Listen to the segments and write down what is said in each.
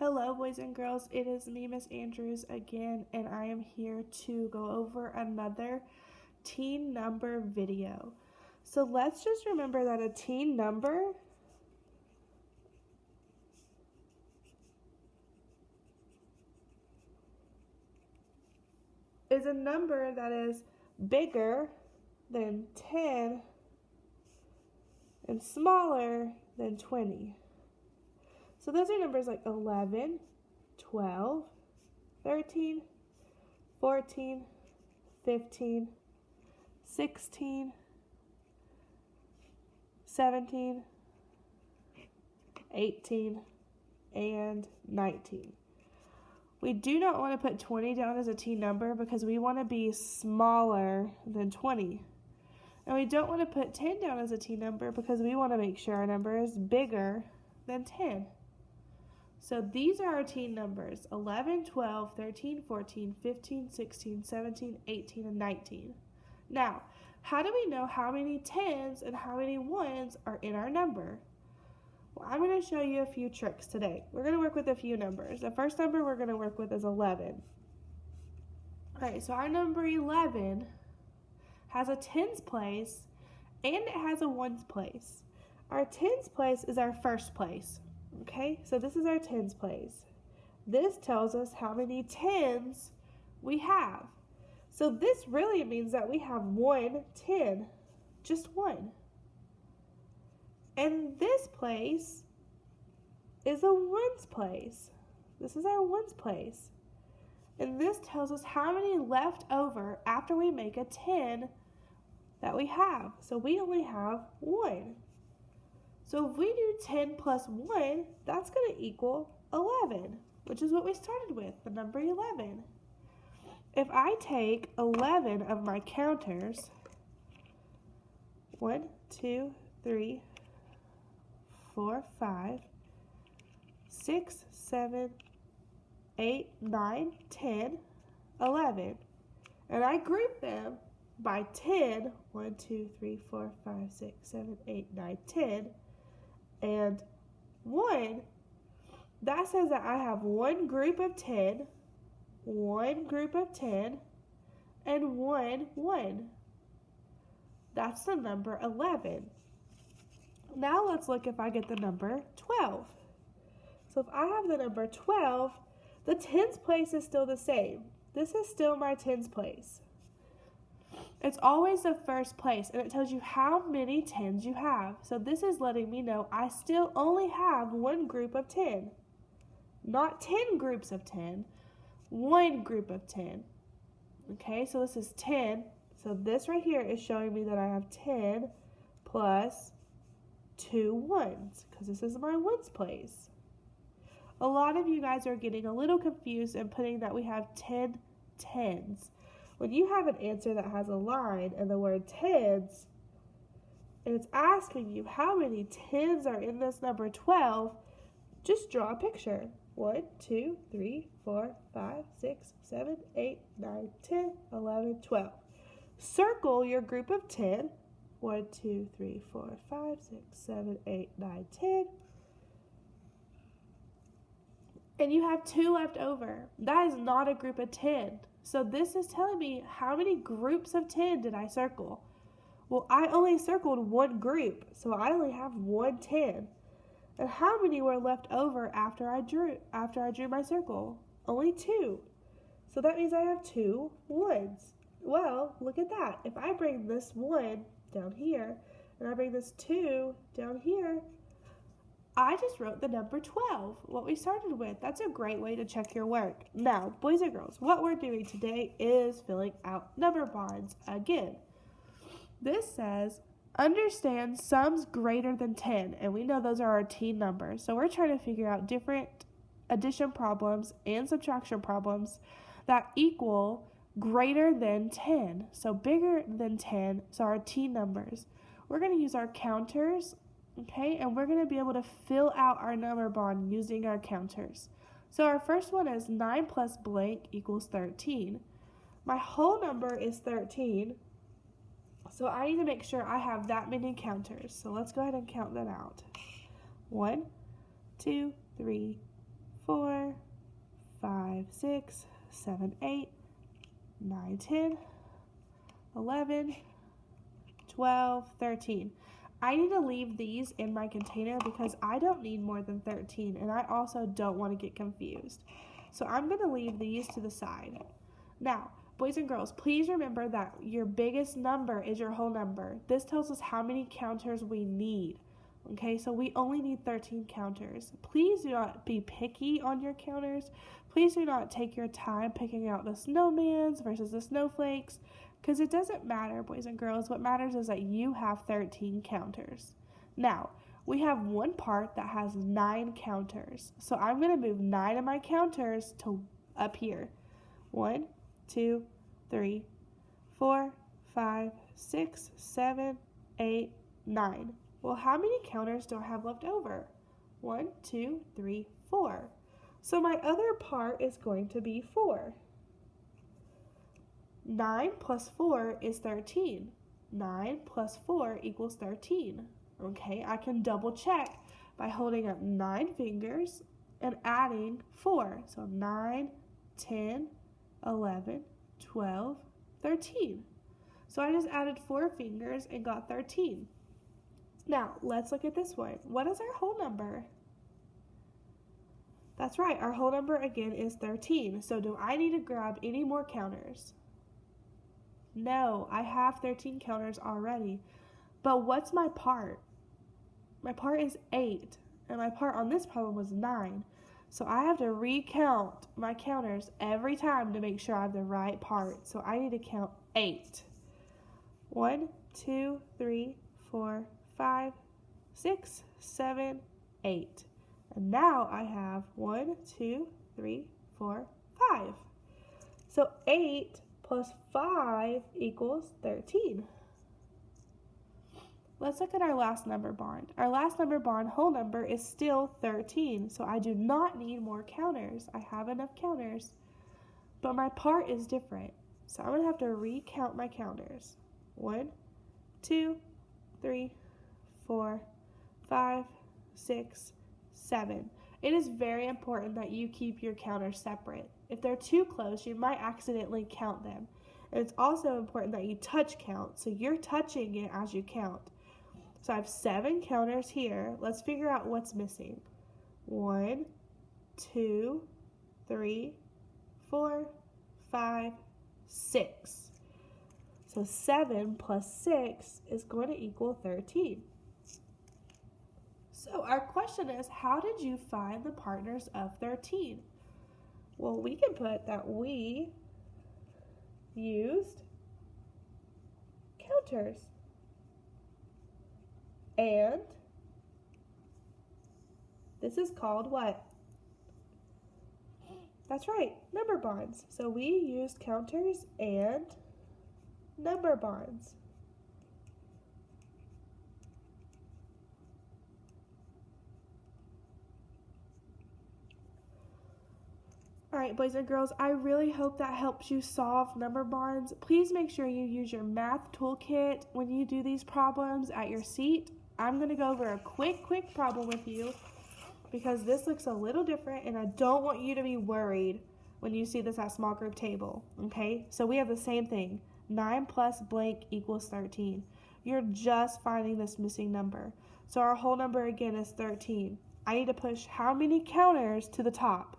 Hello, boys and girls. It is me, Miss Andrews, again, and I am here to go over another teen number video. So let's just remember that a teen number is a number that is bigger than 10 and smaller than 20. So those are numbers like 11, 12, 13, 14, 15, 16, 17, 18, and 19. We do not want to put 20 down as a teen number because we want to be smaller than 20. And we don't want to put 10 down as a teen number because we want to make sure our number is bigger than 10. So these are our teen numbers: 11, 12, 13, 14, 15, 16, 17, 18, and 19. Now, how do we know how many 10s and how many 1s are in our number? Well, I'm going to show you a few tricks today. We're going to work with a few numbers. The first number we're going to work with is 11. Alright, so our number 11 has a tens place and it has a ones place. Our tens place is our first place. Okay, so this is our tens place. This tells us how many 10s we have. So this really means that we have 1 10, just one. And this place is a ones place. This is our ones place. And this tells us how many left over after we make a 10 that we have. So we only have 1. So if we do 10 plus 1, that's going to equal 11, which is what we started with, the number 11. If I take 11 of my counters, 1, 2, 3, 4, 5, 6, 7, 8, 9, 10, 11, and I group them by 10, 1, 2, 3, 4, 5, 6, 7, 8, 9, 10, and 1, that says that I have one group of 10, one group of 10, and 1 1. That's the number 11. Now let's look if I get the number 12. So if I have the number 12, the tens place is still the same. This is still my tens place. It's always the first place, and it tells you how many 10s you have. So this is letting me know I still only have one group of 10. Not 10 groups of 10, one group of 10. Okay, so this is 10. So this right here is showing me that I have 10 plus 2 1s, because this is my ones place. A lot of you guys are getting a little confused and putting that we have 10 10s. When you have an answer that has a line and the word 10s, and it's asking you how many 10s are in this number 12, just draw a picture. 1, 2, 3, 4, 5, 6, 7, 8, 9, 10, 11, 12. Circle your group of 10. 1, 2, 3, 4, 5, 6, 7, 8, 9, 10. And you have 2 left over. That is not a group of 10. So this is telling me how many groups of 10 did I circle? Well, I only circled one group, so I only have 1 10. And how many were left over after I drew my circle? Only 2. So that means I have 2 1s. Well, look at that. If I bring this 1 down here and I bring this 2 down here, I just wrote the number 12, what we started with. That's a great way to check your work. Now, boys and girls, what we're doing today is filling out number bonds again. This says, understand sums greater than 10, and we know those are our teen numbers. So we're trying to figure out different addition problems and subtraction problems that equal greater than 10. So bigger than 10, so our teen numbers. We're going to use our counters. Okay, and we're going to be able to fill out our number bond using our counters. So our first one is 9 plus blank equals 13. My whole number is 13, so I need to make sure I have that many counters. So let's go ahead and count them out. 1, 2, 3, 4, 5, 6, 7, 8, 9, 10, 11, 12, 13. I need to leave these in my container because I don't need more than 13, and I also don't want to get confused. So I'm going to leave these to the side. Now, boys and girls, please remember that your biggest number is your whole number. This tells us how many counters we need. Okay, so we only need 13 counters. Please do not be picky on your counters. Please do not take your time picking out the snowmans versus the snowflakes, because it doesn't matter, boys and girls. What matters is that you have 13 counters. Now, we have one part that has 9 counters. So I'm going to move 9 of my counters to up here. 1, 2, 3, 4, 5, 6, 7, 8, 9. Well, how many counters do I have left over? 1, 2, 3, 4. So my other part is going to be 4. 9 plus 4 is 13. 9 plus 4 equals 13. Okay, I can double check by holding up 9 fingers and adding 4. So 9, 10, 11, 12, 13. So I just added 4 fingers and got 13. Now, let's look at this one. What is our whole number? That's right, our whole number again is 13. So do I need to grab any more counters? No, I have 13 counters already. But what's my part? My part is 8, and my part on this problem was 9. So I have to recount my counters every time to make sure I have the right part. So I need to count 8. 1, 2, 3, 4, 5, 6, 7, 8. And now I have 1, 2, 3, 4, 5. So 8 plus 5 equals 13. Let's look at our last number bond. Our last number bond whole number is still 13, so I do not need more counters. I have enough counters, but my part is different. So I'm going to have to recount my counters. 1, 2, 3, 4, 5, 6, 7. It is very important that you keep your counters separate. If they're too close, you might accidentally count them. And it's also important that you touch count, so you're touching it as you count. So I have 7 counters here. Let's figure out what's missing. 1, 2, 3, 4, 5, 6. So 7 plus 6 is going to equal 13. So our question is, how did you find the partners of 13? Well, we can put that we used counters. And this is called what? That's right, number bonds. So we used counters and number bonds. All right, boys and girls, I really hope that helps you solve number bonds. Please make sure you use your math toolkit when you do these problems at your seat. I'm going to go over a quick problem with you because this looks a little different, and I don't want you to be worried when you see this at small group table, okay? So we have the same thing. 9 plus blank equals 13. You're just finding this missing number. So our whole number again is 13. I need to push how many counters to the top?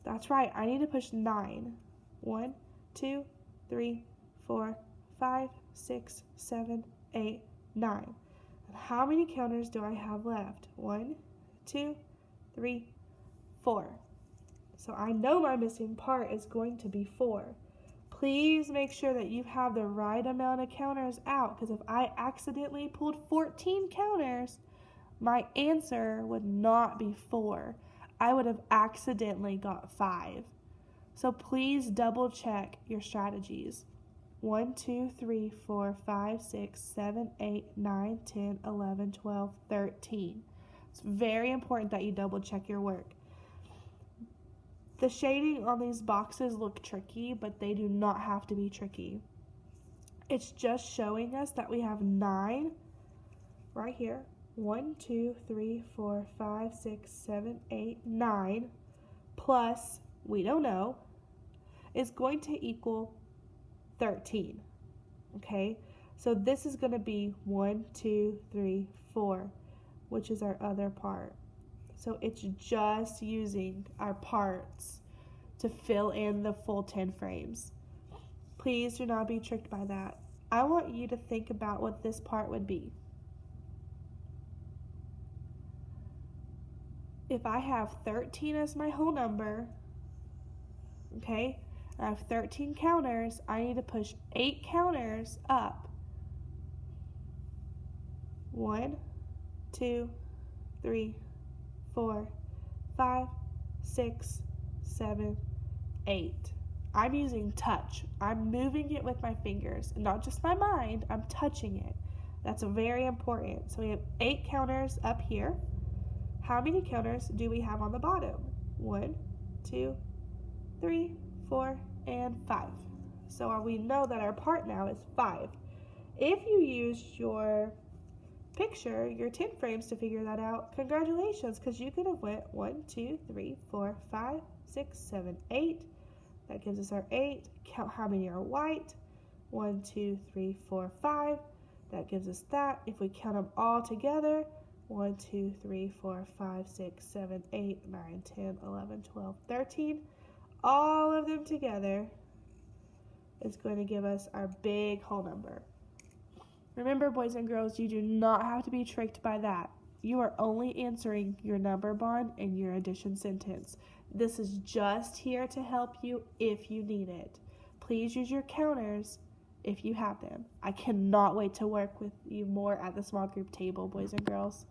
That's right, I need to push 9. 1, 2, 3, 4, 5, 6, 7, 8, 9. And how many counters do I have left? 1, 2, 3, 4. So I know my missing part is going to be 4. Please make sure that you have the right amount of counters out, because if I accidentally pulled 14 counters, my answer would not be 4. I would have accidentally got 5. So please double check your strategies. 1, 2, 3, 4, 5, 6, 7, 8, 9, 10, 11, 12, 13. It's very important that you double check your work. The shading on these boxes look tricky, but they do not have to be tricky. It's just showing us that we have 9 right here, 1, 2, 3, 4, 5, 6, 7, 8, 9 plus, we don't know, is going to equal 13. Okay, so this is going to be 1, 2, 3, 4, which is our other part. So it's just using our parts to fill in the full 10 frames. Please do not be tricked by that. I want you to think about what this part would be. If I have 13 as my whole number, okay, I have 13 counters, I need to push 8 counters up. 1, 2, 3, 4, 5, 6, 7, 8. I'm using touch. I'm moving it with my fingers, not just my mind, I'm touching it. That's very important. So we have 8 counters up here. How many counters do we have on the bottom? 1, 2, 3, 4, and 5. So we know that our part now is 5. If you used your picture, your 10 frames to figure that out, congratulations, because you could have went 1, 2, 3, 4, 5, 6, 7, 8. That gives us our 8. Count how many are white. 1, 2, 3, 4, 5. That gives us that. If we count them all together, 1, 2, 3, 4, 5, 6, 7, 8, 9, 10, 11, 12, 13. All of them together is going to give us our big whole number. Remember, boys and girls, you do not have to be tricked by that. You are only answering your number bond and your addition sentence. This is just here to help you if you need it. Please use your counters if you have them. I cannot wait to work with you more at the small group table, boys and girls.